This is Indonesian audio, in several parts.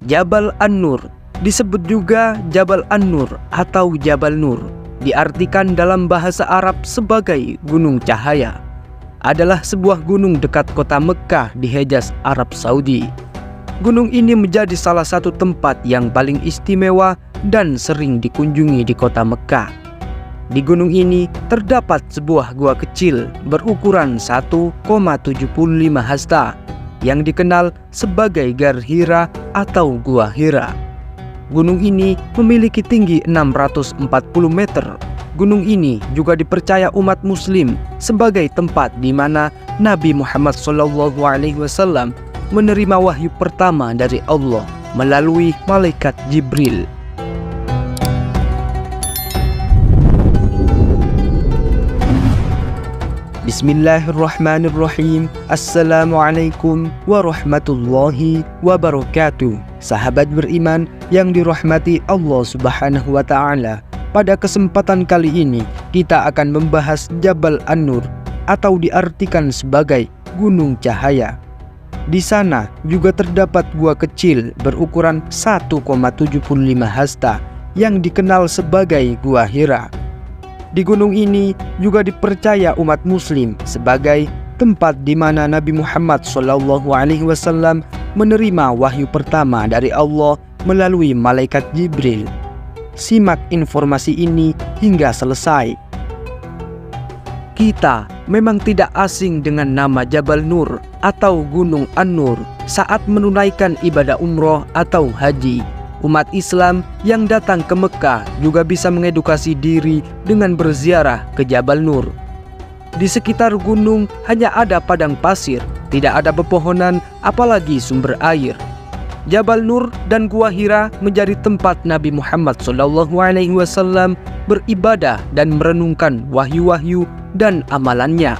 Jabal An-Nur disebut juga Jabal An-Nur atau Jabal Nur, diartikan dalam bahasa Arab sebagai gunung cahaya. Adalah sebuah gunung dekat kota Mekkah di Hejaz, Arab Saudi. Gunung ini menjadi salah satu tempat yang paling istimewa dan sering dikunjungi di kota Mekkah. Di gunung ini terdapat sebuah gua kecil berukuran 1,75 hasta yang dikenal sebagai Gar Hira atau Gua Hira. Gunung ini memiliki tinggi 640 meter. Gunung ini juga dipercaya umat muslim sebagai tempat di mana Nabi Muhammad SAW menerima wahyu pertama dari Allah melalui malaikat Jibril. Bismillahirrahmanirrahim. Assalamualaikum warahmatullahi wabarakatuh. Sahabat beriman yang dirahmati Allah Subhanahu wa Ta'ala, pada kesempatan kali ini kita akan membahas Jabal An-Nur atau diartikan sebagai gunung cahaya. Di sana juga terdapat gua kecil berukuran 1,75 hasta yang dikenal sebagai Gua Hira. Di gunung ini juga dipercaya umat muslim sebagai tempat di mana Nabi Muhammad SAW menerima wahyu pertama dari Allah melalui malaikat Jibril. Simak informasi ini hingga selesai. Kita memang tidak asing dengan nama Jabal Nur atau Gunung An-Nur saat menunaikan ibadah umroh atau haji. Umat Islam yang datang ke Mekkah juga bisa mengedukasi diri dengan berziarah ke Jabal Nur. Di sekitar gunung hanya ada padang pasir, tidak ada pepohonan apalagi sumber air. Jabal Nur dan Gua Hira menjadi tempat Nabi Muhammad SAW beribadah dan merenungkan wahyu-wahyu dan amalannya.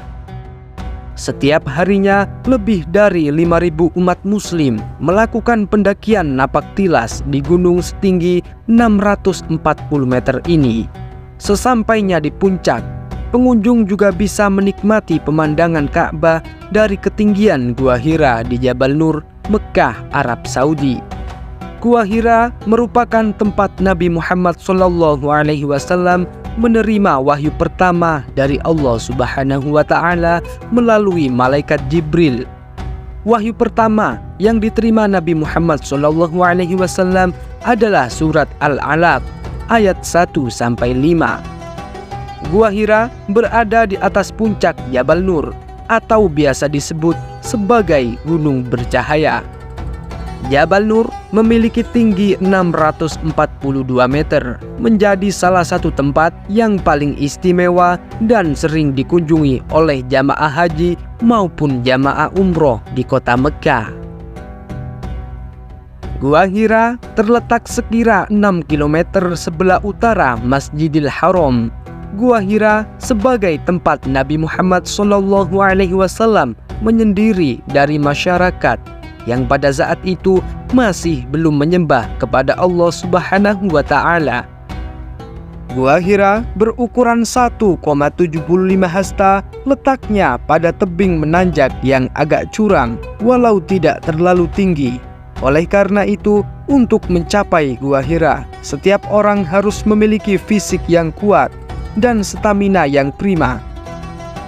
Setiap harinya lebih dari 5.000 umat muslim melakukan pendakian napak tilas di gunung setinggi 640 meter ini. Sesampainya di puncak, pengunjung juga bisa menikmati pemandangan Ka'bah dari ketinggian Gua Hira di Jabal Nur, Mekkah, Arab Saudi. Gua Hira merupakan tempat Nabi Muhammad SAW menerima wahyu pertama dari Allah Subhanahu wa Ta'ala melalui malaikat Jibril. Wahyu pertama yang diterima Nabi Muhammad SAW adalah surat Al-Alaq ayat 1-5. Gua Hira berada di atas puncak Jabal Nur atau biasa disebut sebagai gunung bercahaya. Jabal Nur memiliki tinggi 642 meter, menjadi salah satu tempat yang paling istimewa dan sering dikunjungi oleh jamaah haji maupun jamaah umroh di kota Mekkah. Gua Hira terletak sekira 6 km sebelah utara Masjidil Haram. Gua Hira sebagai tempat Nabi Muhammad SAW menyendiri dari masyarakat yang pada saat itu masih belum menyembah kepada Allah Subhanahu wa Ta'ala. Gua Hira berukuran 1,75 hasta, letaknya pada tebing menanjak yang agak curam walau tidak terlalu tinggi. Oleh karena itu, untuk mencapai Gua Hira, setiap orang harus memiliki fisik yang kuat dan stamina yang prima.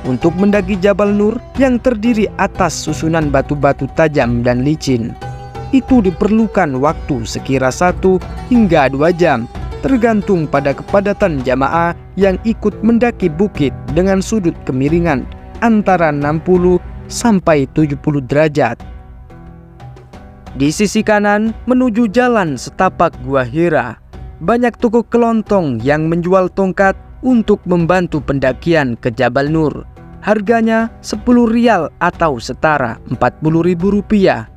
Untuk mendaki Jabal Nur yang terdiri atas susunan batu-batu tajam dan licin, itu diperlukan waktu sekira 1 hingga 2 jam, tergantung pada kepadatan jamaah yang ikut mendaki bukit dengan sudut kemiringan antara 60 sampai 70 derajat. Di sisi kanan menuju jalan setapak Gua Hira, banyak toko kelontong yang menjual tongkat untuk membantu pendakian ke Jabal Nur. Harganya 10 rial atau setara 40.000 rupiah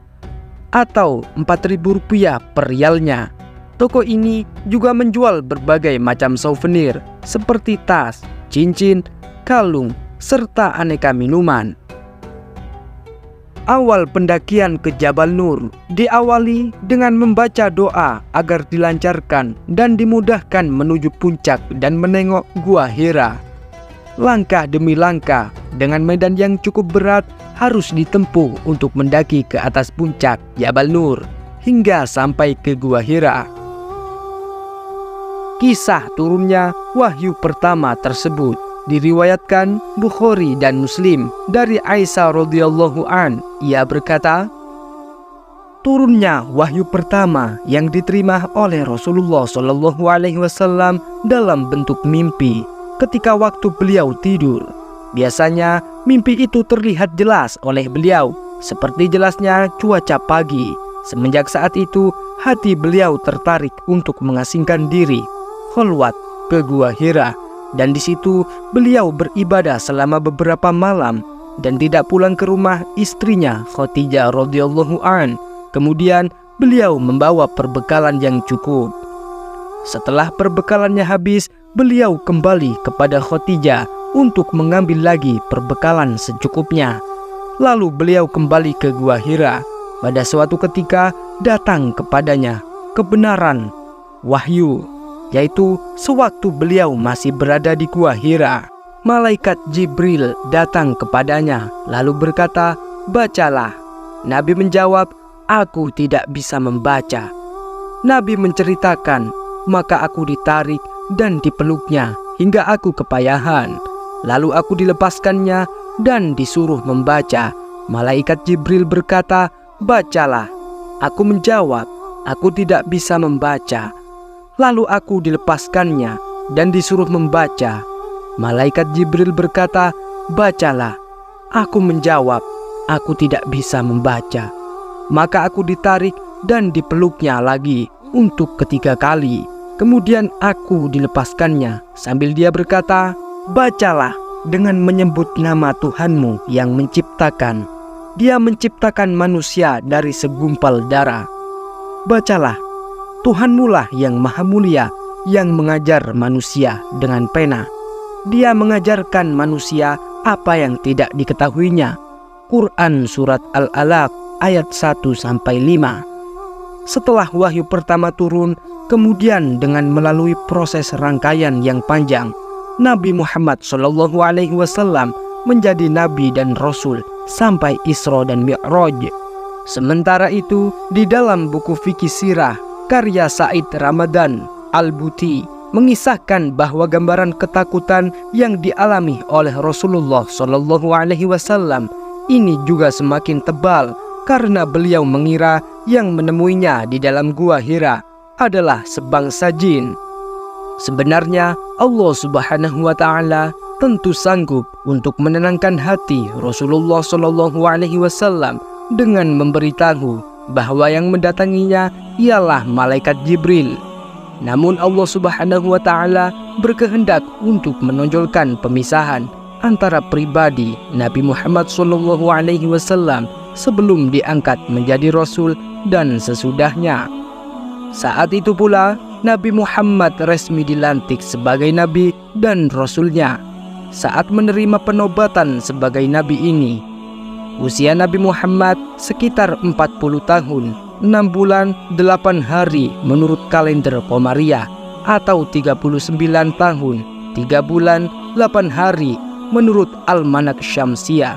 atau 4.000 rupiah per rialnya. Toko ini juga menjual berbagai macam souvenir seperti tas, cincin, kalung, serta aneka minuman. Awal pendakian ke Jabal Nur diawali dengan membaca doa agar dilancarkan dan dimudahkan menuju puncak dan menengok Gua Hira. Langkah demi langkah dengan medan yang cukup berat harus ditempuh untuk mendaki ke atas puncak Jabal Nur. hingga sampai ke Gua Hira. Kisah turunnya wahyu pertama tersebut diriwayatkan Bukhari dan Muslim dari Aisyah radhiyallahu an. Ia berkata, turunnya wahyu pertama yang diterima oleh Rasulullah Shallallahu Alaihi Wasallam dalam bentuk mimpi ketika waktu beliau tidur. Biasanya mimpi itu terlihat jelas oleh beliau seperti jelasnya cuaca pagi. Semenjak saat itu hati beliau tertarik untuk mengasingkan diri khalwat ke Gua Hira, dan di situ beliau beribadah selama beberapa malam dan tidak pulang ke rumah istrinya Khadijah radhiyallahu an. Kemudian beliau membawa perbekalan yang cukup. Setelah perbekalannya habis, beliau kembali kepada Khadijah untuk mengambil lagi perbekalan secukupnya. Lalu beliau kembali ke Gua Hira. Pada suatu ketika datang kepadanya kebenaran wahyu, yaitu sewaktu beliau masih berada di Gua Hira, malaikat Jibril datang kepadanya lalu berkata, bacalah. Nabi menjawab, aku tidak bisa membaca. Nabi menceritakan, maka aku ditarik dan dipeluknya hingga aku kepayahan. Lalu aku dilepaskannya dan disuruh membaca. Malaikat Jibril berkata, bacalah. Aku menjawab, aku tidak bisa membaca. Lalu aku dilepaskannya dan disuruh membaca. Malaikat Jibril berkata, bacalah. Aku menjawab, aku tidak bisa membaca. Maka aku ditarik dan dipeluknya lagi untuk ketiga kali. Kemudian aku dilepaskannya sambil dia berkata, bacalah dengan menyebut nama Tuhanmu yang menciptakan. Dia menciptakan manusia dari segumpal darah. Bacalah, Tuhanmulah yang maha mulia yang mengajar manusia dengan pena. Dia mengajarkan manusia apa yang tidak diketahuinya. Quran Surat Al-Alaq ayat 1-5. Setelah wahyu pertama turun, kemudian dengan melalui proses rangkaian yang panjang, Nabi Muhammad SAW menjadi nabi dan rasul sampai Isra dan Mi'raj. Sementara itu, di dalam buku fikih sirah karya Said Ramadan Al-Buti mengisahkan bahwa gambaran ketakutan yang dialami oleh Rasulullah SAW ini juga semakin tebal karena beliau mengira yang menemuinya di dalam Gua Hira adalah sebangsa jin. Sebenarnya Allah Subhanahu wa Ta'ala tentu sanggup untuk menenangkan hati Rasulullah SAW dengan memberitahu bahwa yang mendatanginya ialah malaikat Jibril. Namun Allah Subhanahu wa Ta'ala berkehendak untuk menonjolkan pemisahan antara pribadi Nabi Muhammad SAW sebelum diangkat menjadi rasul dan sesudahnya. Saat itu pula Nabi Muhammad resmi dilantik sebagai nabi dan rasulnya. Saat menerima penobatan sebagai nabi ini, usia Nabi Muhammad sekitar 40 tahun, 6 bulan, 8 hari menurut kalender Komariah, atau 39 tahun, 3 bulan, 8 hari menurut Almanak Syamsiah.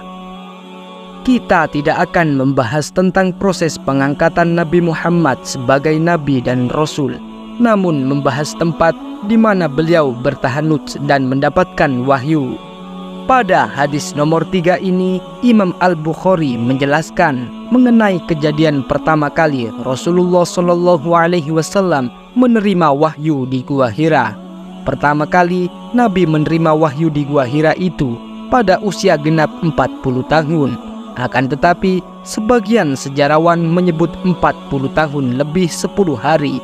Kita tidak akan membahas tentang proses pengangkatan Nabi Muhammad sebagai nabi dan rasul, namun membahas tempat di mana beliau bertahanut dan mendapatkan wahyu. Pada hadis nomor 3 ini, Imam Al-Bukhari menjelaskan mengenai kejadian pertama kali Rasulullah SAW menerima wahyu di Gua Hira. Pertama kali Nabi menerima wahyu di Gua Hira itu pada usia genap 40 tahun. Akan tetapi, sebagian sejarawan menyebut 40 tahun lebih 10 hari,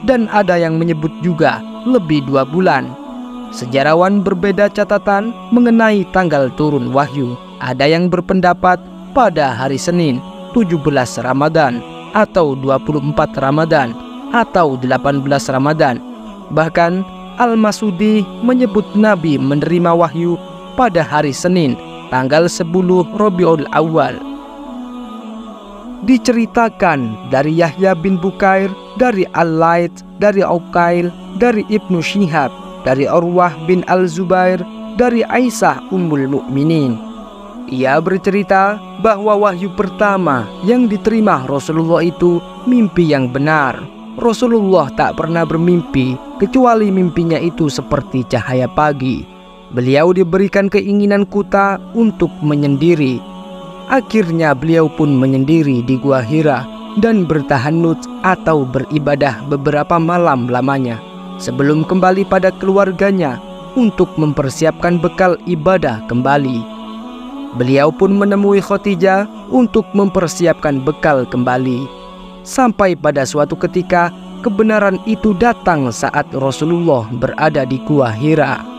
dan ada yang menyebut juga lebih 2 bulan. Sejarawan berbeda catatan mengenai tanggal turun wahyu. Ada yang berpendapat pada hari Senin 17 Ramadan atau 24 Ramadan atau 18 Ramadan. Bahkan Al-Masudi menyebut Nabi menerima wahyu pada hari Senin tanggal 10 Rabiul Awal. Diceritakan dari Yahya bin Bukair, dari Al-Laits, dari Uqail, dari Ibnu Syihab, dari Urwah bin Al-Zubair, dari Aisyah Ummul Mukminin. Ia bercerita bahwa wahyu pertama yang diterima Rasulullah itu mimpi yang benar. Rasulullah tak pernah bermimpi kecuali mimpinya itu seperti cahaya pagi. Beliau diberikan keinginan kuta untuk menyendiri. Akhirnya beliau pun menyendiri di Gua Hira dan bertahanut atau beribadah beberapa malam lamanya sebelum kembali pada keluarganya untuk mempersiapkan bekal ibadah kembali. Beliau pun menemui Khadijah untuk mempersiapkan bekal kembali. Sampai pada suatu ketika kebenaran itu datang saat Rasulullah berada di Gua Hira.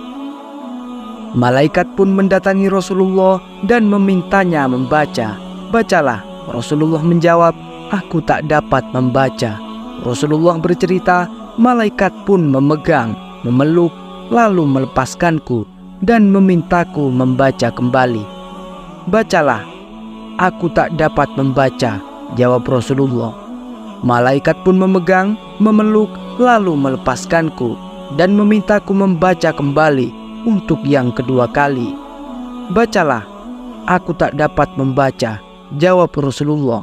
Malaikat pun mendatangi Rasulullah dan memintanya membaca. Bacalah. Rasulullah menjawab, aku tak dapat membaca. Rasulullah bercerita, malaikat pun memegang, memeluk, lalu melepaskanku dan memintaku membaca kembali. Bacalah. Aku tak dapat membaca, jawab Rasulullah. Malaikat pun memegang, memeluk, lalu melepaskanku dan memintaku membaca kembali untuk yang kedua kali. Bacalah. Aku tak dapat membaca, jawab Rasulullah.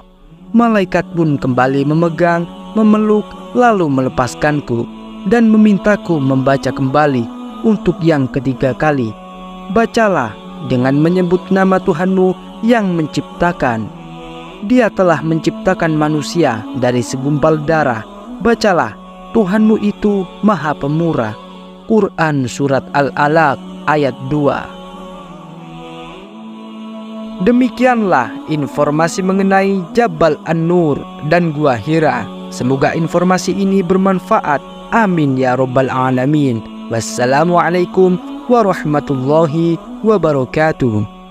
Malaikat pun kembali memegang, memeluk, lalu melepaskanku dan memintaku membaca kembali untuk yang ketiga kali. Bacalah dengan menyebut nama Tuhanmu yang menciptakan. Dia telah menciptakan manusia dari segumpal darah. Bacalah, Tuhanmu itu Maha Pemurah. Quran Surat Al-Alaq ayat 2. Demikianlah informasi mengenai Jabal An-Nur dan Gua Hira. Semoga informasi ini bermanfaat. Amin ya Rabbal Alamin. Wassalamualaikum warahmatullahi wabarakatuh.